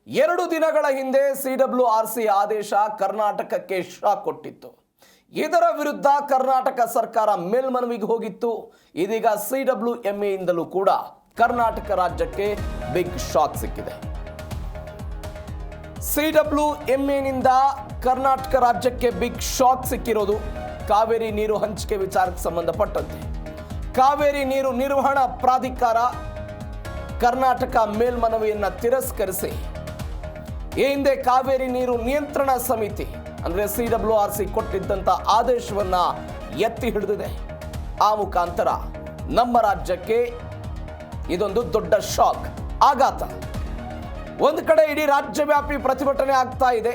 2 ದಿನಗಳ ಹಿಂದೆ CWRC ಆದೇಶ ಕರ್ನಾಟಕಕ್ಕೆ ಶಾಕ್ ಕೊಟ್ಟಿತ್ತು. ಇದರ ವಿರುದ್ಧ ಕರ್ನಾಟಕ ಸರ್ಕಾರ ಮೇಲ್ಮನವಿಗೆ ಹೋಗಿತ್ತು. ಇದೀಗ CWMA ಇಂದಲೂ ಕೂಡ ಕರ್ನಾಟಕ ರಾಜ್ಯಕ್ಕೆ ಬಿಗ್ ಶಾಕ್ ಸಿಕ್ಕಿದೆ. CWMA ನಿಂದ ಕರ್ನಾಟಕ ರಾಜ್ಯಕ್ಕೆ ಬಿಗ್ ಶಾಕ್ ಸಿಕ್ಕಿರೋದು ಕಾವೇರಿ ನೀರು ಹಂಚಿಕೆ ವಿಚಾರಕ್ಕೆ ಸಂಬಂಧಪಟ್ಟಂತೆ. ಕಾವೇರಿ ನೀರು ನಿರ್ವಹಣಾ ಪ್ರಾಧಿಕಾರ ಕರ್ನಾಟಕ ಮೇಲ್ಮನವಿಯನ್ನು ತಿರಸ್ಕರಿಸಿ ಈ ಹಿಂದೆ ಕಾವೇರಿ ನೀರು ನಿಯಂತ್ರಣ ಸಮಿತಿ ಅಂದರೆ CWRC ಕೊಟ್ಟಿದ್ದಂಥ ಆದೇಶವನ್ನು ಎತ್ತಿ ಹಿಡಿದಿದೆ. ಆ ಮುಖಾಂತರ ನಮ್ಮ ರಾಜ್ಯಕ್ಕೆ ಇದೊಂದು ದೊಡ್ಡ ಶಾಕ್, ಆಘಾತ. ಒಂದು ಕಡೆ ಇಡೀ ರಾಜ್ಯವ್ಯಾಪಿ ಪ್ರತಿಭಟನೆ ಆಗ್ತಾ ಇದೆ,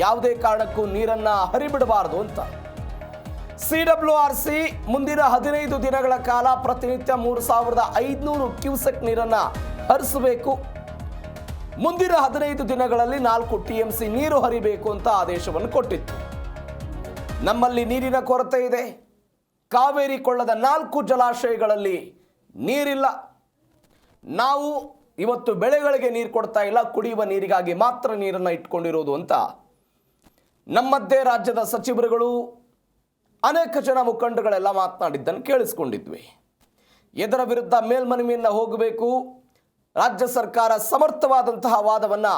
ಯಾವುದೇ ಕಾರಣಕ್ಕೂ ನೀರನ್ನ ಹರಿಬಿಡಬಾರದು ಅಂತ. CWRC ಮುಂದಿನ 15 ದಿನಗಳ ಕಾಲ ಪ್ರತಿನಿತ್ಯ 3500 ಕ್ಯೂಸೆಕ್ ನೀರನ್ನ ಹರಿಸಬೇಕು. ಮುಂದಿನ 15 ದಿನಗಳಲ್ಲಿ 4 TMC ನೀರು ಹರಿಬೇಕು ಅಂತ ಆದೇಶವನ್ನು ಕೊಟ್ಟಿತ್ತು. ನಮ್ಮಲ್ಲಿ ನೀರಿನ ಕೊರತೆ ಇದೆ. ಕಾವೇರಿ ಕೊಳ್ಳದ 4 ಜಲಾಶಯಗಳಲ್ಲಿ ನೀರಿಲ್ಲ. ನಾವು ಇವತ್ತು ಬೆಳೆಗಳಿಗೆ ನೀರು ಕೊಡ್ತಾ ಇಲ್ಲ, ಕುಡಿಯುವ ನೀರಿಗಾಗಿ ಮಾತ್ರ ನೀರನ್ನು ಇಟ್ಕೊಂಡಿರೋದು ಅಂತ ನಮ್ಮದೇ ರಾಜ್ಯದ ಸಚಿವರುಗಳು ಅನೇಕ ಜನ ಮುಖಂಡಗಳೆಲ್ಲ ಮಾತನಾಡಿದ್ದನ್ನು ಕೇಳಿಸ್ಕೊಂಡಿದ್ವಿ. ಇದರ ವಿರುದ್ಧ ಮೇಲ್ಮನವಿಯನ್ನು ಹೋಗಬೇಕು, ರಾಜ್ಯ ಸರ್ಕಾರ ಸಮರ್ಥವಾದಂತಹ ವಾದವನ್ನು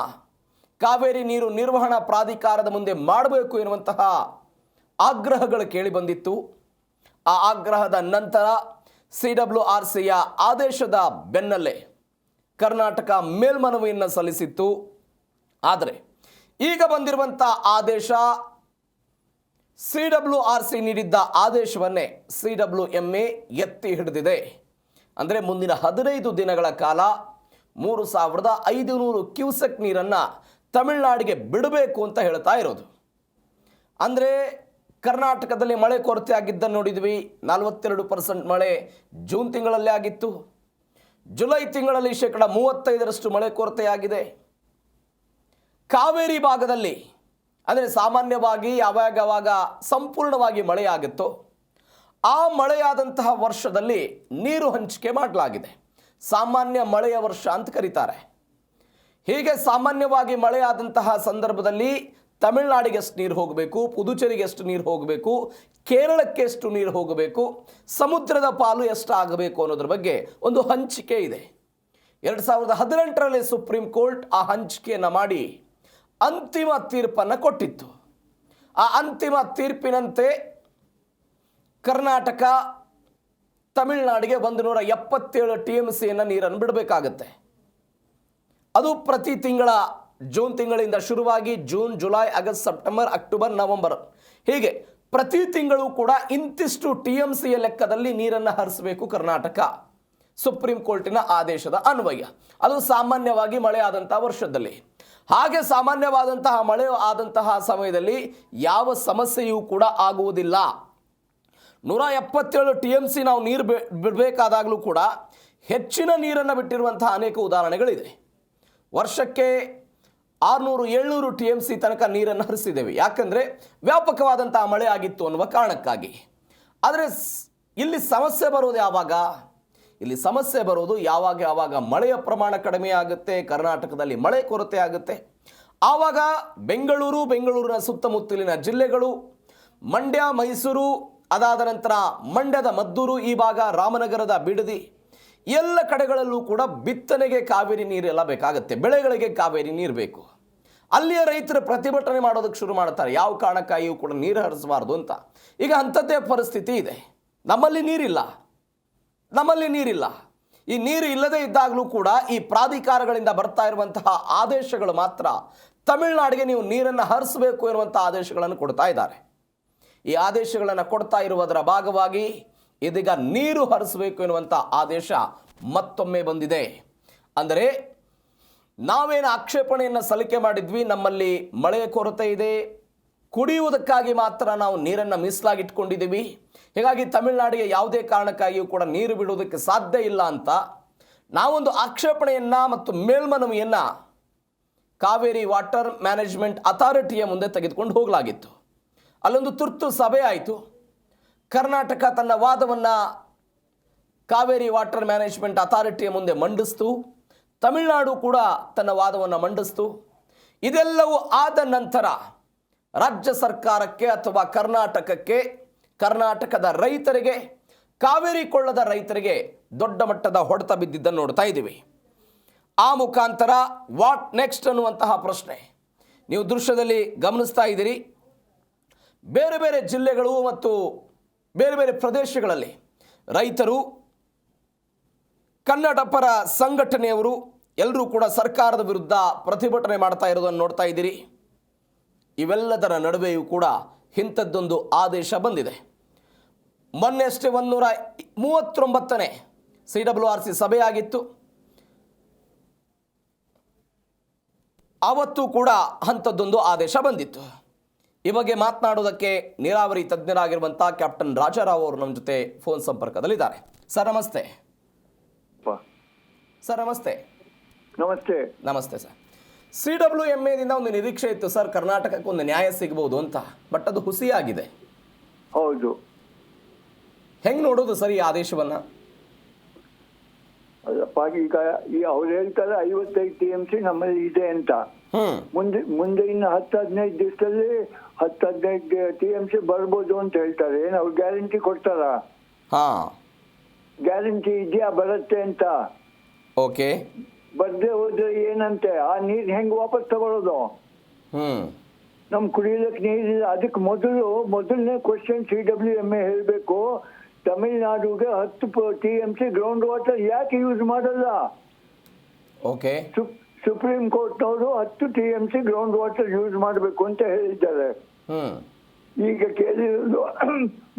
ಕಾವೇರಿ ನೀರು ನಿರ್ವಹಣಾ ಪ್ರಾಧಿಕಾರದ ಮುಂದೆ ಮಾಡಬೇಕು ಎನ್ನುವಂತಹ ಆಗ್ರಹಗಳು ಕೇಳಿಬಂದಿತ್ತು. ಆ ಆಗ್ರಹದ ನಂತರ CWRCಯ ಆದೇಶದ ಬೆನ್ನಲ್ಲೇ ಕರ್ನಾಟಕ ಮೇಲ್ಮನವಿಯನ್ನು ಸಲ್ಲಿಸಿತ್ತು. ಆದರೆ ಈಗ ಬಂದಿರುವಂಥ ಆದೇಶ CWRC ನೀಡಿದ್ದ ಆದೇಶವನ್ನೇ CWMA ಎತ್ತಿ ಹಿಡಿದಿದೆ. ಅಂದರೆ ಮುಂದಿನ 15 ದಿನಗಳ ಕಾಲ 3500 ಕ್ಯೂಸೆಕ್ ನೀರನ್ನು ತಮಿಳುನಾಡಿಗೆ ಬಿಡಬೇಕು ಅಂತ ಹೇಳ್ತಾ ಇರೋದು. ಅಂದರೆ ಕರ್ನಾಟಕದಲ್ಲಿ ಮಳೆ ಕೊರತೆ ಆಗಿದ್ದನ್ನು ನೋಡಿದ್ವಿ. 42% ಮಳೆ ಜೂನ್ ತಿಂಗಳಲ್ಲೇ ಆಗಿತ್ತು. ಜುಲೈ ತಿಂಗಳಲ್ಲಿ 35% ಮಳೆ ಕೊರತೆಯಾಗಿದೆ. ಕಾವೇರಿ ಭಾಗದಲ್ಲಿ ಅಂದರೆ ಸಾಮಾನ್ಯವಾಗಿ ಯಾವಾಗ ಸಂಪೂರ್ಣವಾಗಿ ಮಳೆಯಾಗುತ್ತೋ ಆ ಮಳೆಯಾದಂತಹ ವರ್ಷದಲ್ಲಿ ನೀರು ಹಂಚಿಕೆ ಮಾಡಲಾಗಿದೆ. ಸಾಮಾನ್ಯ ಮಳೆಯ ವರ್ಷ ಅಂತ ಕರೀತಾರೆ. ಹೀಗೆ ಸಾಮಾನ್ಯವಾಗಿ ಮಳೆಯಾದಂತಹ ಸಂದರ್ಭದಲ್ಲಿ ತಮಿಳುನಾಡಿಗೆ ಎಷ್ಟು ನೀರು ಹೋಗಬೇಕು, ಪುದುಚೇರಿಗೆ ಎಷ್ಟು ನೀರು ಹೋಗಬೇಕು, ಕೇರಳಕ್ಕೆ ಎಷ್ಟು ನೀರು ಹೋಗಬೇಕು, ಸಮುದ್ರದ ಪಾಲು ಎಷ್ಟು ಆಗಬೇಕು ಅನ್ನೋದ್ರ ಬಗ್ಗೆ ಒಂದು ಹಂಚಿಕೆ ಇದೆ. 2018ರಲ್ಲಿ ಸುಪ್ರೀಂ ಕೋರ್ಟ್ ಆ ಹಂಚಿಕೆಯನ್ನು ಮಾಡಿ ಅಂತಿಮ ತೀರ್ಪನ್ನು ಕೊಟ್ಟಿತ್ತು. ಆ ಅಂತಿಮ ತೀರ್ಪಿನಂತೆ ಕರ್ನಾಟಕ ತಮಿಳುನಾಡಿಗೆ 177 TMCಯನ್ನು ನೀರನ್ನು ಬಿಡಬೇಕಾಗತ್ತೆ. ಅದು ಪ್ರತಿ ತಿಂಗಳ ಜೂನ್ ತಿಂಗಳಿಂದ ಶುರುವಾಗಿ June, July, August, September, October, November ಹೀಗೆ ಪ್ರತಿ ತಿಂಗಳು ಕೂಡ ಇಂತಿಷ್ಟು TMCಯ ಲೆಕ್ಕದಲ್ಲಿ ನೀರನ್ನು ಹರಿಸಬೇಕು ಕರ್ನಾಟಕ, ಸುಪ್ರೀಂ ಕೋರ್ಟಿನ ಆದೇಶದ ಅನ್ವಯ. ಅದು ಸಾಮಾನ್ಯವಾಗಿ ಮಳೆ ಆದಂತಹ ವರ್ಷದಲ್ಲಿ. ಹಾಗೆ ಸಾಮಾನ್ಯವಾದಂತಹ ಮಳೆ ಆದಂತಹ ಸಮಯದಲ್ಲಿ ಯಾವ ಸಮಸ್ಯೆಯೂ ಕೂಡ ಆಗುವುದಿಲ್ಲ. 177 TMC ನಾವು ನೀರು ಬಿಡಬೇಕಾದಾಗಲೂ ಕೂಡ ಹೆಚ್ಚಿನ ನೀರನ್ನು ಬಿಟ್ಟಿರುವಂತಹ ಅನೇಕ ಉದಾಹರಣೆಗಳಿದೆ. ವರ್ಷಕ್ಕೆ 600-700 TMC ತನಕ ನೀರನ್ನು ಹರಿಸಿದ್ದೇವೆ. ಯಾಕಂದರೆ ವ್ಯಾಪಕವಾದಂತಹ ಮಳೆ ಆಗಿತ್ತು ಅನ್ನುವ ಕಾರಣಕ್ಕಾಗಿ. ಆದರೆ ಇಲ್ಲಿ ಸಮಸ್ಯೆ ಬರೋದು ಯಾವಾಗ? ಇಲ್ಲಿ ಸಮಸ್ಯೆ ಬರೋದು ಯಾವಾಗ ಮಳೆಯ ಪ್ರಮಾಣ ಕಡಿಮೆ ಆಗುತ್ತೆ, ಕರ್ನಾಟಕದಲ್ಲಿ ಮಳೆ ಕೊರತೆ ಆಗುತ್ತೆ. ಆವಾಗ ಬೆಂಗಳೂರಿನ ಸುತ್ತಮುತ್ತಲಿನ ಜಿಲ್ಲೆಗಳು, ಮಂಡ್ಯ, ಮೈಸೂರು, ಅದಾದ ನಂತರ ಮಂಡ್ಯದ ಮದ್ದೂರು, ಈ ಭಾಗ ರಾಮನಗರದ ಬಿಡದಿ ಎಲ್ಲ ಕಡೆಗಳಲ್ಲೂ ಕೂಡ ಬಿತ್ತನೆಗೆ ಕಾವೇರಿ ನೀರೆಲ್ಲ ಬೇಕಾಗುತ್ತೆ. ಬೆಳೆಗಳಿಗೆ ಕಾವೇರಿ ನೀರು ಬೇಕು. ಅಲ್ಲಿಯ ರೈತರು ಪ್ರತಿಭಟನೆ ಮಾಡೋದಕ್ಕೆ ಶುರು ಮಾಡ್ತಾರೆ, ಯಾವ ಕಾರಣಕ್ಕಾಗಿಯೂ ಕೂಡ ನೀರು ಹರಿಸಬಾರ್ದು ಅಂತ. ಈಗ ಅಂಥದ್ದೇ ಪರಿಸ್ಥಿತಿ ಇದೆ. ನಮ್ಮಲ್ಲಿ ನೀರಿಲ್ಲ. ಈ ನೀರು ಇಲ್ಲದೇ ಇದ್ದಾಗಲೂ ಕೂಡ ಈ ಪ್ರಾಧಿಕಾರಗಳಿಂದ ಬರ್ತಾ ಇರುವಂತಹ ಆದೇಶಗಳು ಮಾತ್ರ ತಮಿಳುನಾಡಿಗೆ ನೀವು ನೀರನ್ನು ಹರಿಸಬೇಕು ಎನ್ನುವಂಥ ಆದೇಶಗಳನ್ನು ಕೊಡ್ತಾ ಇದ್ದಾರೆ. ಈ ಆದೇಶಗಳನ್ನು ಕೊಡ್ತಾ ಇರುವುದರ ಭಾಗವಾಗಿ ಇದೀಗ ನೀರು ಹರಿಸಬೇಕು ಎನ್ನುವಂಥ ಆದೇಶ ಮತ್ತೊಮ್ಮೆ ಬಂದಿದೆ. ಅಂದರೆ ನಾವೇನು ಆಕ್ಷೇಪಣೆಯನ್ನು ಸಲ್ಲಿಕೆ ಮಾಡಿದ್ವಿ, ನಮ್ಮಲ್ಲಿ ಮಳೆಯ ಕೊರತೆ ಇದೆ, ಕುಡಿಯುವುದಕ್ಕಾಗಿ ಮಾತ್ರ ನಾವು ನೀರನ್ನು ಮೀಸಲಾಗಿಟ್ಕೊಂಡಿದ್ದೀವಿ, ಹೀಗಾಗಿ ತಮಿಳುನಾಡಿಗೆ ಯಾವುದೇ ಕಾರಣಕ್ಕಾಗಿಯೂ ಕೂಡ ನೀರು ಬಿಡುವುದಕ್ಕೆ ಸಾಧ್ಯ ಇಲ್ಲ ಅಂತ ನಾವೊಂದು ಆಕ್ಷೇಪಣೆಯನ್ನು ಮತ್ತು ಮೇಲ್ಮನವಿಯನ್ನು ಕಾವೇರಿ ವಾಟರ್ ಮ್ಯಾನೇಜ್ಮೆಂಟ್ ಅಥಾರಿಟಿಯ ಮುಂದೆ ತೆಗೆದುಕೊಂಡು ಹೋಗಲಾಗಿತ್ತು. ಅಲ್ಲೊಂದು ತುರ್ತು ಸಭೆ ಆಯಿತು. ಕರ್ನಾಟಕ ತನ್ನ ವಾದವನ್ನು ಕಾವೇರಿ ವಾಟರ್ ಮ್ಯಾನೇಜ್ಮೆಂಟ್ ಅಥಾರಿಟಿಯ ಮುಂದೆ ಮಂಡಿಸ್ತು. ತಮಿಳುನಾಡು ಕೂಡ ತನ್ನ ವಾದವನ್ನು ಮಂಡಿಸ್ತು. ಇದೆಲ್ಲವೂ ಆದ ನಂತರ ರಾಜ್ಯ ಸರ್ಕಾರಕ್ಕೆ ಅಥವಾ ಕರ್ನಾಟಕಕ್ಕೆ, ಕರ್ನಾಟಕದ ರೈತರಿಗೆ, ಕಾವೇರಿ ಕೊಳ್ಳದ ರೈತರಿಗೆ ದೊಡ್ಡ ಮಟ್ಟದ ಹೊಡೆತ ಬಿದ್ದಿದ್ದನ್ನು ನೋಡ್ತಾ ಇದ್ದೀವಿ. ಆ ಮುಖಾಂತರ ವಾಟ್ ನೆಕ್ಸ್ಟ್ ಅನ್ನುವಂತಹ ಪ್ರಶ್ನೆ ನೀವು ದೃಶ್ಯದಲ್ಲಿ ಗಮನಿಸ್ತಾ ಇದ್ದೀರಿ. ಬೇರೆ ಬೇರೆ ಜಿಲ್ಲೆಗಳು ಮತ್ತು ಬೇರೆ ಬೇರೆ ಪ್ರದೇಶಗಳಲ್ಲಿ ರೈತರು, ಕನ್ನಡ ಪರ ಸಂಘಟನೆಯವರು ಎಲ್ಲರೂ ಕೂಡ ಸರ್ಕಾರದ ವಿರುದ್ಧ ಪ್ರತಿಭಟನೆ ಮಾಡ್ತಾ ಇರೋದನ್ನು ನೋಡ್ತಾ ಇದ್ದೀರಿ. ಇವೆಲ್ಲದರ ನಡುವೆಯೂ ಕೂಡ ಇಂಥದ್ದೊಂದು ಆದೇಶ ಬಂದಿದೆ. ಮೊನ್ನೆಯಷ್ಟೇ 139ನೇ CWRC ಸಭೆಯಾಗಿತ್ತು. ಆವತ್ತು ಕೂಡ ಅಂಥದ್ದೊಂದು ಆದೇಶ ಬಂದಿತ್ತು. ಈ ಬಗ್ಗೆ ಮಾತನಾಡೋದಕ್ಕೆ ನೀರಾವರಿ ತಜ್ಞರಾಗಿರುವಂಥ ಕ್ಯಾಪ್ಟನ್ ರಾಜಾರಾವ್ ಅವರು ನಮ್ಮ ಜೊತೆ ಫೋನ್ ಸಂಪರ್ಕದಲ್ಲಿದ್ದಾರೆ. ಸರ್ ನಮಸ್ತೆ. ಸರ್ ನಮಸ್ತೆ. ನಮಸ್ತೆ. ನಮಸ್ತೆ ಸರ್. CWMAದಿಂದ ಒಂದು ನಿರೀಕ್ಷೆ ಇತ್ತು ಸರ್, ಕರ್ನಾಟಕಕ್ಕೆ ಒಂದು ನ್ಯಾಯ ಸಿಗಬಹುದು ಅಂತ, ಬಟ್ ಅದು ಹುಸಿಯಾಗಿದೆ. ಹೌದು. ಹೆಂಗ್ ನೋಡೋದು ಸರ್ ಈ ಆದೇಶವನ್ನ? ಅಲ್ಲಪ್ಪ, ಈಗ ಅವ್ರು ಹೇಳ್ತಾರೆ 55 TMC ನಮ್ಮಲ್ಲಿ ಇದೆ ಅಂತ. ಮುಂದೆ ಇನ್ನು 10-15 ದಿವಸದಲ್ಲಿ 10-15 TMC ಬರ್ಬೋದು ಅಂತ ಹೇಳ್ತಾರೆ. ಏನು ಅವ್ರು ಗ್ಯಾರಂಟಿ ಕೊಡ್ತಾರ? ಗ್ಯಾರಂಟಿ ಇದೆಯಾ ಬರುತ್ತೆ ಅಂತ? ಓಕೆ. ಬರ್ದೇ ಹೋದ್ರೆ ಏನಂತೆ? ಆ ನೀರ್ ಹೆಂಗ್ ವಾಪಸ್ ತಗೊಳ್ಳೋದು? ನಮ್ ಕುಡಿಯೋದಕ್ಕೆ ನೀರಿಲ್ಲ. ಅದಕ್ಕೆ ಮೊದಲನೇ ಕ್ವಶನ್ CWMA ಹೇಳ್ಬೇಕು, ತಮಿಳುನಾಡಿಗೆ 10 TMC ಗ್ರೌಂಡ್ ವಾಟರ್ ಯಾಕೆ ಯೂಸ್ ಮಾಡಲ್ಲ? ಓಕೆ. ಸುಪ್ರೀಂ ಕೋರ್ಟ್ನವರು 10 TMC ಗ್ರೌಂಡ್ ವಾಟರ್ ಯೂಸ್ ಮಾಡಬೇಕು ಅಂತ ಹೇಳಿದ್ದಾರೆ. ಈಗ ಕೇಳಿರೋದು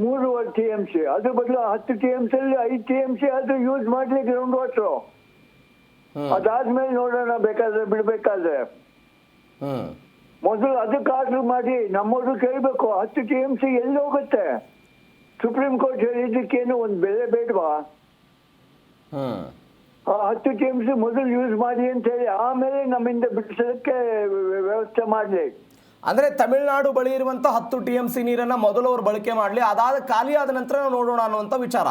3.5 TMC. ಅದ್ರ ಬದಲು 10 TMC ಅಲ್ಲಿ 5 TMC ಆದ್ರೂ ಯೂಸ್ ಮಾಡ್ಲಿ ಗ್ರೌಂಡ್ ವಾಟರ್. ಅದಾದ್ಮೇಲೆ ನೋಡೋಣ ಬೇಕಾದ್ರೆ ಬಿಡ್ಬೇಕಾದ್ರೆ. ಮೊದಲು ಅದಕ್ಕೆ ಆರ್ಡರ್ ಮಾಡಿ ನಮ್ಮವರು ಕೇಳ್ಬೇಕು 10 TMC ಎಲ್ಲಿ ಹೋಗುತ್ತೆ? ಸುಪ್ರೀಂ ಕೋರ್ಟ್ ಹೇಳಿದ್ದಕ್ಕೇನು ಒಂದು ಬೆಲೆ ಬೇಡವಾ? 10 TMC ಮೊದಲು ಯೂಸ್ ಮಾಡಿ ಅಂತ ಹೇಳಿ ಆಮೇಲೆ ನಮ್ಮಿಂದ ಬಿಡಿಸೋದಕ್ಕೆ ವ್ಯವಸ್ಥೆ ಮಾಡಲಿ. ಅಂದ್ರೆ ತಮಿಳುನಾಡು ಬಳಿ ಇರುವಂತ 10 TMC ನೀರನ್ನ ಮೊದಲು ಅವರು ಬಳಕೆ ಮಾಡಲಿ, ಅದಾದ ಖಾಲಿ ಆದ ನಂತರ ನೋಡೋಣ ಅನ್ನುವಂತ ವಿಚಾರ.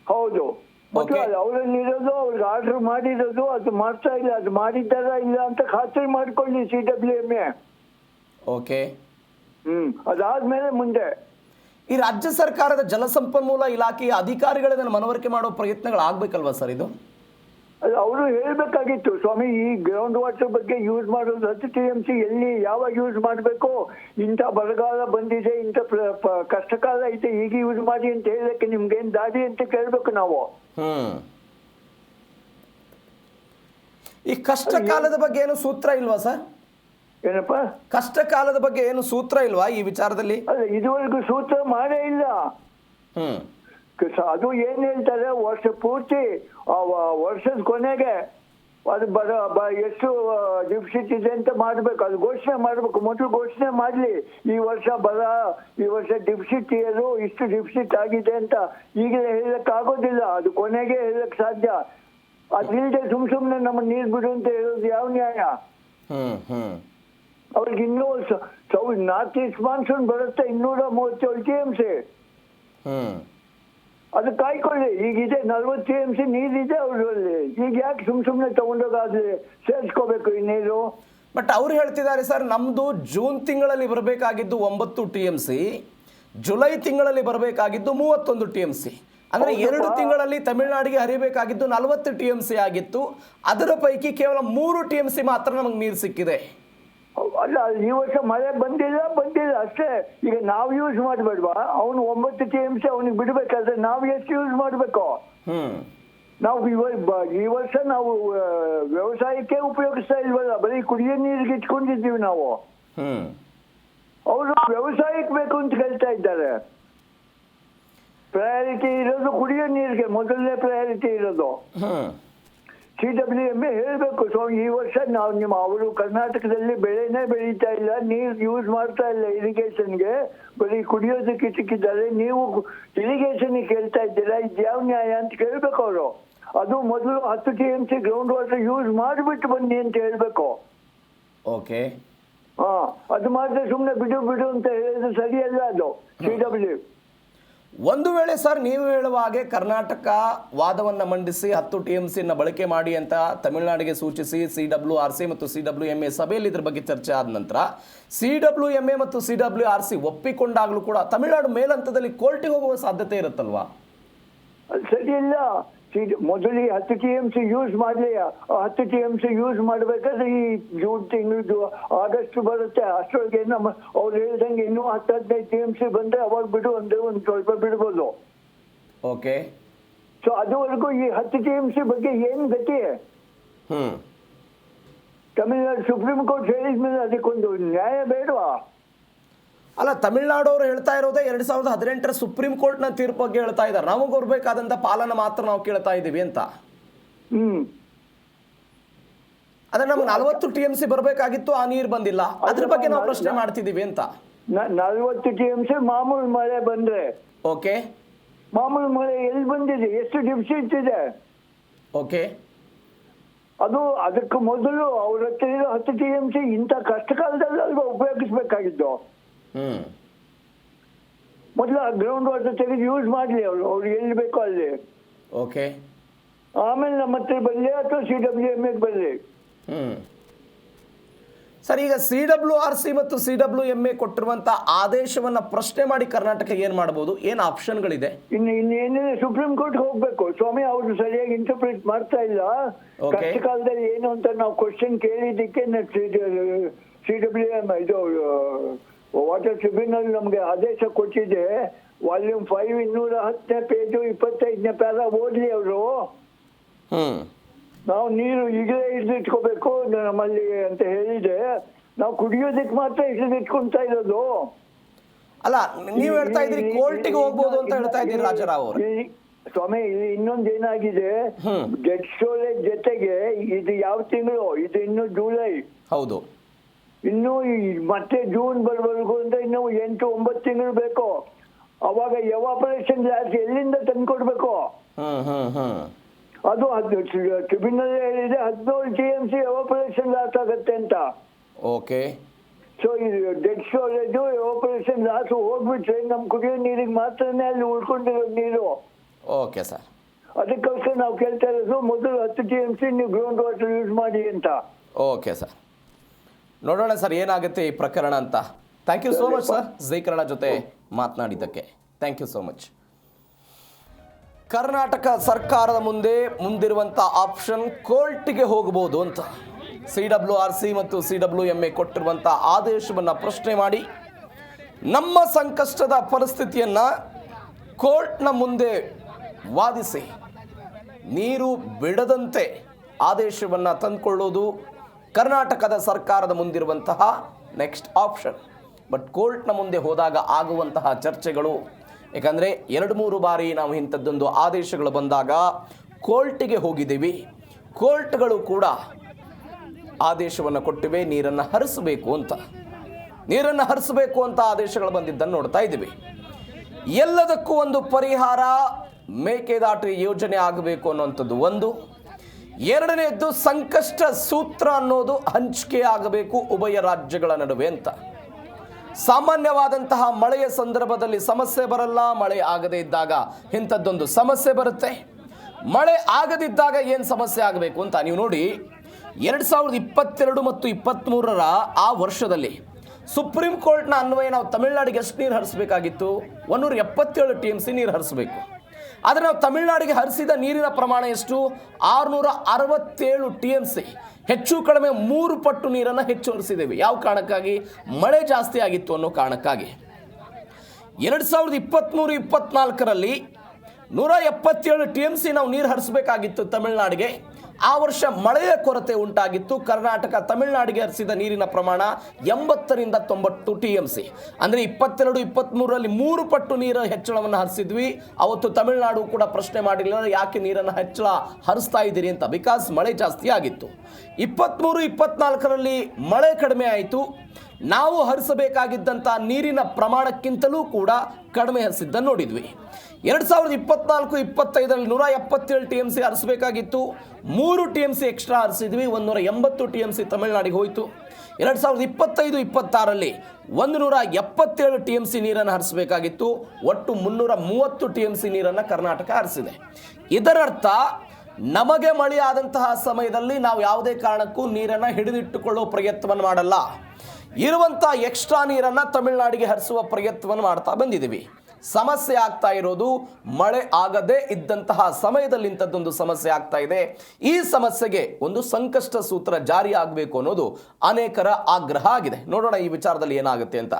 ಹೌದು. ಅವರಲ್ಲಿ ಇರೋದು, ಅವ್ರಿಗೆ ಆರ್ಡರ್ ಮಾಡಿರೋದು, ಅದು ಮಾಡ್ತಾ ಇಲ್ಲ, ಅದು ಮಾಡಿದ್ದಾರ ಇಲ್ಲ ಅಂತ ಖಾತ್ರಿ ಮಾಡ್ಕೊಳ್ಳಿ CWMA. ಓಕೆ. ಅದಾದ್ಮೇಲೆ ಮುಂದೆ ಈ ರಾಜ್ಯ ಸರ್ಕಾರದ ಜಲಸಂಪನ್ಮೂಲ ಇಲಾಖೆಯ ಅಧಿಕಾರಿಗಳನ್ನ ಮನವರಿಕೆ ಮಾಡೋ ಪ್ರಯತ್ನಗಳಾಗಬೇಕಲ್ವಾ ಸರ್ ಇದು? ಅವರು ಹೇಳ್ಬೇಕಾಗಿತ್ತು, ಸ್ವಾಮಿ ಈ ಗ್ರೌಂಡ್ ವಾಟರ್ ಬಗ್ಗೆ ಯೂಸ್ ಮಾಡೋದು 10 TMC ಎಲ್ಲಿ ಯಾವಾಗ ಯೂಸ್ ಮಾಡಬೇಕು, ಇಂಥ ಬರಗಾಲ ಬಂದಿದೆ, ಇಂಥ ಕಷ್ಟಕಾಲ ಐತೆ, ಈಗ ಯೂಸ್ ಮಾಡಿ ಅಂತ ಹೇಳಕ್ಕೆ ನಿಮ್ಗೇನ್ ದಾರಿ ಅಂತ ಕೇಳ್ಬೇಕು ನಾವು. ಈ ಕಷ್ಟ ಕಾಲದ ಬಗ್ಗೆ ಏನು ಸೂತ್ರ ಇಲ್ವಾ ಸರ್? ಏನಪ್ಪ? ಕಷ್ಟ ಕಾಲದ ಬಗ್ಗೆ ಏನು ಸೂತ್ರ ಇಲ್ವಾ ಈ ವಿಚಾರದಲ್ಲಿ? ಅಲ್ಲ, ಇದುವರೆಗೂ ಸೂತ್ರ ಮಾಡೇ ಇಲ್ಲ. ಅದು ಏನ್ ಹೇಳ್ತಾರೆ, ವರ್ಷ ಪೂರ್ತಿ ವರ್ಷದ ಕೊನೆಗೆ ಅದು ಎಷ್ಟು ಡಿಫಿಸಿಟ್ ಇದೆ ಅಂತ ಮಾಡ್ಬೇಕು, ಅದು ಘೋಷಣೆ ಮಾಡ್ಬೇಕು. ಮೊದಲು ಘೋಷಣೆ ಮಾಡ್ಲಿ, ಈ ವರ್ಷ ಈ ವರ್ಷ ಡಿಫಿಸಿಟ್ ಇರೋದು, ಇಷ್ಟು ಡಿಫಿಸಿಟ್ ಆಗಿದೆ ಅಂತ ಈಗಲೇ ಹೇಳಕ್ ಆಗೋದಿಲ್ಲ. ಅದು ಕೊನೆಗೆ ಹೇಳಕ್ ಸಾಧ್ಯ. ಅದಿಲ್ಲದೆ ಸುಮ್ನೆ ನಮ್ಮ ನೀರ್ ಬಿಡು ಅಂತ ಹೇಳೋದು ಯಾವ ನ್ಯಾಯ? ಅವ್ರಿಗೆ ಇನ್ನೂ ನಾರ್ತ್ ಈಸ್ಟ್ ಮಾನ್ಸೂನ್ ಬರುತ್ತೆ 237 TMC. ಅದು ಕಾಯ್ಕೊಳ್ಳಿ. ಈಗಿದೆ 40 TMC ನೀರಿದೆ ಅವರಲ್ಲಿ. ಈಗ ಯಾಕೆ ಸುಮ್ನೆ ತಗೊಂಡೋಗಾದ್ರೆ ಸೇರ್ಸ್ಕೋಬೇಕು ಈ ನೀರು? ಬಟ್ ಅವ್ರು ಹೇಳ್ತಿದ್ದಾರೆ ಸರ್, ನಮ್ದು ಜೂನ್ ತಿಂಗಳಲ್ಲಿ ಬರಬೇಕಾಗಿದ್ದು 9 TMC, ಜುಲೈ ತಿಂಗಳಲ್ಲಿ ಬರಬೇಕಾಗಿದ್ದು 31 TMC. ಅಂದ್ರೆ 2 ತಿಂಗಳಲ್ಲಿ ತಮಿಳುನಾಡಿಗೆ ಹರಿಬೇಕಾಗಿದ್ದು 40 TMC ಆಗಿತ್ತು. ಅದರ ಪೈಕಿ ಕೇವಲ 3 TMC ಮಾತ್ರ ನಮಗೆ ನೀರು ಸಿಕ್ಕಿದೆ. ಅಲ್ಲ, ಈ ವರ್ಷ ಮಳೆ ಬಂದಿಲ್ಲ ಅಷ್ಟೇ. ಈಗ ನಾವು ಯೂಸ್ ಮಾಡಬೇಡ್ವಾ? ಅವನು 9 TMC ಅವನಿಗೆ ಬಿಡ್ಬೇಕಾದ್ರೆ ನಾವು ಎಷ್ಟು ಯೂಸ್ ಮಾಡಬೇಕು? ನಾವು ಈ ವರ್ಷ ನಾವು ವ್ಯವಸಾಯಕ್ಕೆ ಉಪಯೋಗಿಸ್ತಾ ಇಲ್ವಲ್ಲ, ಬರೀ ಕುಡಿಯೋ ನೀರಿಗೆ ಇಟ್ಕೊಂಡಿದ್ದೀವಿ ನಾವು. ಅವರು ವ್ಯವಸಾಯಕ್ಕೆ ಬೇಕು ಅಂತ ಹೇಳ್ತಾ ಇದ್ದಾರೆ. ಪ್ರಯಾರಿಟಿ ಇರೋದು ಕುಡಿಯೋ ನೀರಿಗೆ, ಮೊದಲನೇ ಪ್ರಯಾರಿಟಿ ಇರೋದು. CWMA ಹೇಳ್ಬೇಕು, ಸ್ವಾಮಿ ಈ ವರ್ಷ ಅವರು ಕರ್ನಾಟಕದಲ್ಲಿ ಬೆಳೆನೇ ಬೆಳೀತಾ ಇಲ್ಲ, ನೀರು ಯೂಸ್ ಮಾಡ್ತಾ ಇಲ್ಲ ಇರಿಗೇಷನ್ಗೆ, ಬರೀ ಕುಡಿಯೋದಕ್ಕೆ ಇಟ್ಟಿದ್ದಾರೆ. ನೀವು ಇರಿಗೇಷನ್ ಕೇಳ್ತಾ ಇದ್ದೀರಾ, ಇದು ಯಾವ ನ್ಯಾಯ ಅಂತ ಕೇಳ್ಬೇಕು ಅವರು. ಅದು ಮೊದಲು 10 TMC ಗ್ರೌಂಡ್ ವಾಟರ್ ಯೂಸ್ ಮಾಡಿಬಿಟ್ಟು ಬನ್ನಿ ಅಂತ ಹೇಳ್ಬೇಕು. ಓಕೆ. ಅದು ಮಾಡಿದ್ರೆ ಸುಮ್ಮನೆ ಬಿಡು ಅಂತ ಹೇಳಿದ್ರೆ ಸರಿಯಲ್ಲ ಅದು. CW ಒಂದು ವೇಳೆ ಸರ್ ನೀವು ಹೇಳುವ ಹಾಗೆ ಕರ್ನಾಟಕ ವಾದವನ್ನು ಮಂಡಿಸಿ 10 TMCಯನ್ನು ಬಳಕೆ ಮಾಡಿ ಅಂತ ತಮಿಳುನಾಡಿಗೆ ಸೂಚಿಸಿ CWRC ಮತ್ತು CWMA ಸಭೆಯಲ್ಲಿ ಇದ್ರ ಬಗ್ಗೆ ಚರ್ಚೆ ಆದ ನಂತರ CWMA ಮತ್ತು CWRC ಒಪ್ಪಿಕೊಂಡಾಗಲೂ ಕೂಡ ತಮಿಳುನಾಡು ಮೇಲಂತದಲ್ಲಿ ಕೋರ್ಟಿಗೆ ಹೋಗುವ ಸಾಧ್ಯತೆ ಇರುತ್ತಲ್ವಾ? ಸರಿ ಇಲ್ಲ. ಮೊದಲು 10 TMC ಯೂಸ್ ಮಾಡಲಿ. 10 TMC ಯೂಸ್ ಮಾಡಬೇಕಾದ್ರೆ ಈ ಜೂನ್ ತಿಂಗಳು ಆಗಸ್ಟ್ ಬರುತ್ತೆ. ಅಷ್ಟೊಳಗೆ ನಮ್ಮ ಅವ್ರು ಹೇಳ್ದಂಗೆ ಇನ್ನೂ 10-15 TMC ಬಂದ್ರೆ ಅವಾಗ ಬಿಡು ಅಂದ್ರೆ ಒಂದು ಸ್ವಲ್ಪ ಬಿಡ್ಬೋದು. ಓಕೆ. ಸೊ ಅದುವರೆಗೂ ಈ 10 TMC ಬಗ್ಗೆ ಏನ್ ಗತಿ? ತಮಿಳುನಾಡು ಸುಪ್ರೀಂ ಕೋರ್ಟ್ ಹೇಳಿದ್ಮೇಲೆ ಅದಕ್ಕೊಂದು ನ್ಯಾಯ ಬೇಡವಾ? ಅಲ್ಲ, ತಮಿಳುನಾಡವರು ಹೇಳ್ತಾ ಇರೋದೇ 2018ರ ಸುಪ್ರೀಂ ಕೋರ್ಟ್ನ ತೀರ್ಪು ಬಗ್ಗೆ ಹೇಳ್ತಾ ಇದ್ದಾರೆ. ನಮಗೆ ಬರಬೇಕಾದಂಥ ಪಾಲನ ಮಾತ್ರ ನಾವು ಕೇಳ್ತಾ ಇದ್ದೀವಿ ಅಂತ. ಅದೇ ನಮ್ಗೆ 40 TMC ಬರಬೇಕಾಗಿತ್ತು, ಆ ನೀರು ಬಂದಿಲ್ಲ, ಅದ್ರ ಬಗ್ಗೆ ನಾವು ಪ್ರಶ್ನೆ ಮಾಡ್ತಿದ್ದೀವಿ ಅಂತ. 40 TMC ಮಾಮೂಲು ಮಳೆ ಬಂದ್ರೆ ಓಕೆ. ಮಾಮೂಲು ಮಳೆ ಎಲ್ಲಿ ಬಂದಿದೆ? ಎಷ್ಟು ಡಿಫಿಸಿಟ್ ಇದೆ? ಓಕೆ. ಅದು ಅದಕ್ಕೆ ಮೊದಲು ಅವ್ರ ಹತ್ರ ಇರೋ 10 TMC ಇಂಥ ಕಷ್ಟ ಕಾಲದಲ್ಲಿ ಅಲ್ವಾ ಉಪಯೋಗಿಸ್ಬೇಕಾಗಿದ್ದು. ಮೊದಲು ಗ್ರೌಂಡ್ ವಾಟರ್ ತೆಗೆದು ಯೂಸ್ ಮಾಡಲಿ ಅವ್ರು ಎಲ್ಲಿ ಬೇಕೋ ಅಲ್ಲಿ. ಓಕೆ. ಆಮೇಲೆ ನಮ್ಮ ಹತ್ರ ಬರಲಿ ಅಥವಾ CWMA ಬರಲಿ. ಸರ್, ಈಗ CWRC ಮತ್ತು CWMA ಕೊಟ್ಟಿರುವಂತ ಆದೇಶವನ್ನ ಪ್ರಶ್ನೆ ಮಾಡಿ ಕರ್ನಾಟಕ ಏನ್ ಮಾಡಬಹುದು? ಏನ್ ಆಪ್ಷನ್ಗಳಿದೆ? ಇನ್ನೇನಿದೆ, ಸುಪ್ರೀಂ ಕೋರ್ಟ್ ಹೋಗ್ಬೇಕು. ಸ್ವಾಮಿ ಅವ್ರು ಸರಿಯಾಗಿ ಇಂಟರ್ಪ್ರಿಟ್ ಮಾಡ್ತಾ ಇಲ್ಲ. ಕಷ್ಟ ಕಾಲದಲ್ಲಿ ಏನು ಅಂತ ನಾವು ಕ್ವಶನ್ ಕೇಳಿದ್ದಕ್ಕೆ CWMA ಇದು ವಾಟರ್ ಟ್ರಿಬ್ಯುನಲ್ ನಮ್ಗೆ ಆದೇಶ ಕೊಟ್ಟಿದೆ. ವಾಲ್ಯೂಮ್ 5 210ನೇ ಪೇಜು 25ನೇ ಪ್ಯಾರಾ ಓದ್ಲಿ ಅವರು. ನಾವು ನೀರು ಈಗಲೇ ಹಿಡಿದಿಟ್ಕೋಬೇಕು ನಮ್ಮಲ್ಲಿ ಅಂತ ಹೇಳಿದೆ. ನಾವು ಕುಡಿಯೋದಕ್ಕೆ ಮಾತ್ರ ಹಿಡಿದಿಟ್ಕೊಂತಾ ಇರೋದು. ಅಲ್ಲ, ನೀವು ಹೇಳ್ತಾ ಇದ್ರಿ ಕೋರ್ಟಿಗೆ ಹೋಗ್ಬೋದು ಅಂತ ಹೇಳ್ತಾ ಇದ್ದೀರಿ ರಾಜಾರಾವ್ ಅವರು. ಸ್ವಾಮಿ, ಇಲ್ಲಿ ಇನ್ನೊಂದು ಏನಾಗಿದೆ, ಡೆಡ್ ಸ್ಟೋರೇಜ್ ಜೊತೆಗೆ ಇದು ಯಾವ ತಿಂಗಳು? ಇದು ಇನ್ನು ಜುಲೈ. ಹೌದು. ಇನ್ನು ಮತ್ತೆ ಜೂನ್ ಬರ್ಬೇಕು ಅಂದ್ರೆ ಇನ್ನು 8-9 ತಿಂಗಳು ಬೇಕು. ಅವಾಗ ಎವಾಪರೇಷನ್ ಗ್ಯಾಸ್ ಎಲ್ಲಿಂದ ತಂದ್ಕೊಡ್ಬೇಕು? ಅದು ಟ್ರಿಬ್ಯುನಲ್ ಹೇಳಿದೆ 17 TMC ಎವಾಪರೇಷನ್ ಲಾಸ್ ಆಗುತ್ತೆ ಅಂತ. ಓಕೆ. ಸೊ ಇದು ಡೆಡ್ ಸ್ಟೋರೇಜ್ ಎವಾಪರೇಷನ್ ಲಾಸ್ ಹೋಗ್ಬಿಟ್ರೆ ನಮ್ ಕುಡಿಯೋ ನೀರಿಗೆ ಮಾತ್ರನೇ ಅಲ್ಲಿ ಉಳ್ಕೊಂಡಿರೋ ನೀರು. Okay sir. ಅದಕ್ಕೋಸ್ಕರ ನಾವು ಕೇಳ್ತಾ ಇರೋದು ಮೊದಲು 10 TMC ನೀವು ಗ್ರೌಂಡ್ ವಾಟರ್ ಯೂಸ್ ಮಾಡಿ ಅಂತ. ಓಕೆ ಸರ್, ನೋಡೋಣ ಸರ್ ಏನಾಗುತ್ತೆ ಈ ಪ್ರಕರಣ ಅಂತ. Thank you so much sir, Jai Kannada ಜೊತೆ ಮಾತನಾಡಿದ್ದಕ್ಕೆ. Thank you so much. Karnataka ಸರ್ಕಾರದ ಮುಂದಿರುವಂಥ ಆಪ್ಷನ್ ಕೋರ್ಟಿಗೆ ಹೋಗಬಹುದು ಅಂತ CWRC ಮತ್ತು CWMA ಕೊಟ್ಟಿರುವಂಥ ಆದೇಶವನ್ನು ಪ್ರಶ್ನೆ ಮಾಡಿ ನಮ್ಮ ಸಂಕಷ್ಟದ ಪರಿಸ್ಥಿತಿಯನ್ನು ಕೋರ್ಟ್ನ ಮುಂದೆ ವಾದಿಸಿ ನೀರು ಬಿಡದಂತೆ ಆದೇಶವನ್ನು ತಂದುಕೊಳ್ಳೋದು ಕರ್ನಾಟಕದ ಸರ್ಕಾರದ ಮುಂದಿರುವಂತಹ ನೆಕ್ಸ್ಟ್ ಆಪ್ಷನ್. ಬಟ್ ಕೋರ್ಟ್ನ ಮುಂದೆ ಹೋದಾಗ ಆಗುವಂತಹ ಚರ್ಚೆಗಳು, ಯಾಕಂದರೆ 2-3 ಬಾರಿ ನಾವು ಇಂಥದ್ದೊಂದು ಆದೇಶಗಳು ಬಂದಾಗ ಕೋರ್ಟಿಗೆ ಹೋಗಿದ್ದೀವಿ, ಕೋರ್ಟ್ಗಳು ಕೂಡ ಆದೇಶವನ್ನು ಕೊಟ್ಟಿವೆ ನೀರನ್ನು ಹರಿಸಬೇಕು ಅಂತ ಆದೇಶಗಳು ಬಂದಿದ್ದನ್ನು ನೋಡ್ತಾ ಇದ್ದೀವಿ. ಎಲ್ಲದಕ್ಕೂ ಒಂದು ಪರಿಹಾರ ಮೇಕೆದಾಟು ಯೋಜನೆ ಆಗಬೇಕು ಅನ್ನುವಂಥದ್ದು ಒಂದು. ಎರಡನೇದ್ದು ಸಂಕಷ್ಟ ಸೂತ್ರ ಅನ್ನೋದು ಹಂಚಿಕೆ ಆಗಬೇಕು ಉಭಯ ರಾಜ್ಯಗಳ ನಡುವೆ ಅಂತ. ಸಾಮಾನ್ಯವಾದಂತಹ ಮಳೆಯ ಸಂದರ್ಭದಲ್ಲಿ ಸಮಸ್ಯೆ ಬರಲ್ಲ, ಮಳೆ ಆಗದೇ ಇದ್ದಾಗ ಇಂಥದ್ದೊಂದು ಸಮಸ್ಯೆ ಬರುತ್ತೆ. ಮಳೆ ಆಗದಿದ್ದಾಗ ಏನು ಸಮಸ್ಯೆ ಆಗಬೇಕು ಅಂತ ನೀವು ನೋಡಿ. 2022 ಮತ್ತು 23ರ ಆ ವರ್ಷದಲ್ಲಿ ಸುಪ್ರೀಂ ಕೋರ್ಟ್ನ ಅನ್ವಯ ನಾವು ತಮಿಳುನಾಡಿಗೆ ಎಷ್ಟು ನೀರು ಹರಿಸಬೇಕಾಗಿತ್ತು? 177 TMC ನೀರು ಹರಿಸಬೇಕು. ಆದರೆ ನಾವು ತಮಿಳುನಾಡಿಗೆ ಹರಿಸಿದ ನೀರಿನ ಪ್ರಮಾಣ ಎಷ್ಟು? 667 TMC. ಹೆಚ್ಚು ಕಡಿಮೆ 3 ಪಟ್ಟು ನೀರನ್ನು ಹೆಚ್ಚು ಹರಿಸಿದ್ದೇವೆ. ಯಾವ ಕಾರಣಕ್ಕಾಗಿ? ಮಳೆ ಜಾಸ್ತಿ ಆಗಿತ್ತು ಅನ್ನೋ ಕಾರಣಕ್ಕಾಗಿ. 2023-24ರಲ್ಲಿ 177 TMC ನಾವು ನೀರು ಹರಿಸಬೇಕಾಗಿತ್ತು ತಮಿಳುನಾಡಿಗೆ. ಆ ವರ್ಷ ಮಳೆಯ ಕೊರತೆ ಉಂಟಾಗಿತ್ತು. ಕರ್ನಾಟಕ ತಮಿಳುನಾಡಿಗೆ ಹರಿಸಿದ ನೀರಿನ ಪ್ರಮಾಣ 80ರಿಂದ 90 TMC. ಅಂದರೆ 22-23ರಲ್ಲಿ 3 ಪಟ್ಟು ನೀರು ಹೆಚ್ಚಳವನ್ನು ಹರಿಸಿದ್ವಿ. ಅವತ್ತು ತಮಿಳುನಾಡು ಕೂಡ ಪ್ರಶ್ನೆ ಮಾಡಿಲ್ಲ, ಯಾಕೆ ನೀರನ್ನು ಹರಿಸ್ತಾ ಇದ್ದೀರಿ ಅಂತ. ಬಿಕಾಸ್ ಮಳೆ ಜಾಸ್ತಿ ಆಗಿತ್ತು. 23-24ರಲ್ಲಿ ಮಳೆ ಕಡಿಮೆ ಆಯಿತು. ನಾವು ಹರಿಸಬೇಕಾಗಿದ್ದಂಥ ನೀರಿನ ಪ್ರಮಾಣಕ್ಕಿಂತಲೂ ಕೂಡ ಕಡಿಮೆ ಹರಿಸಿದ್ದನ್ನು ನೋಡಿದ್ವಿ. 2024-25 177 TMC ಹರಿಸಬೇಕಾಗಿತ್ತು. 3 TMC ಎಕ್ಸ್ಟ್ರಾ ಹರಿಸಿದ್ವಿ. 180 TMC ತಮಿಳುನಾಡಿಗೆ ಹೋಯಿತು. 2025-26 177 TMC ನೀರನ್ನು ಹರಿಸಬೇಕಾಗಿತ್ತು. ಒಟ್ಟು 330 TMC ನೀರನ್ನು ಕರ್ನಾಟಕ ಹರಿಸಿದೆ. ಇದರರ್ಥ ನಮಗೆ ಮಳೆ ಆದಂತಹ ಸಮಯದಲ್ಲಿ ನಾವು ಯಾವುದೇ ಕಾರಣಕ್ಕೂ ನೀರನ್ನು ಹಿಡಿದಿಟ್ಟುಕೊಳ್ಳೋ ಪ್ರಯತ್ನವನ್ನು ಮಾಡಲ್ಲ. ಇರುವಂಥ ಎಕ್ಸ್ಟ್ರಾ ನೀರನ್ನು ತಮಿಳುನಾಡಿಗೆ ಹರಿಸುವ ಪ್ರಯತ್ನವನ್ನು ಮಾಡ್ತಾ ಬಂದಿದ್ದೀವಿ. ಸಮಸ್ಯೆ ಆಗ್ತಾ ಇರೋದು ಮಳೆ ಆಗದೇ ಇದ್ದಂತಹ ಸಮಯದಲ್ಲಿ ಇಂಥದ್ದೊಂದು ಸಮಸ್ಯೆ ಆಗ್ತಾ ಇದೆ. ಈ ಸಮಸ್ಯೆಗೆ ಒಂದು ಸಂಕಷ್ಟ ಸೂತ್ರ ಜಾರಿ ಆಗಬೇಕು ಅನ್ನೋದು ಅನೇಕರ ಆಗ್ರಹ ಆಗಿದೆ. ನೋಡೋಣ ಈ ವಿಚಾರದಲ್ಲಿ ಏನಾಗುತ್ತೆ ಅಂತ.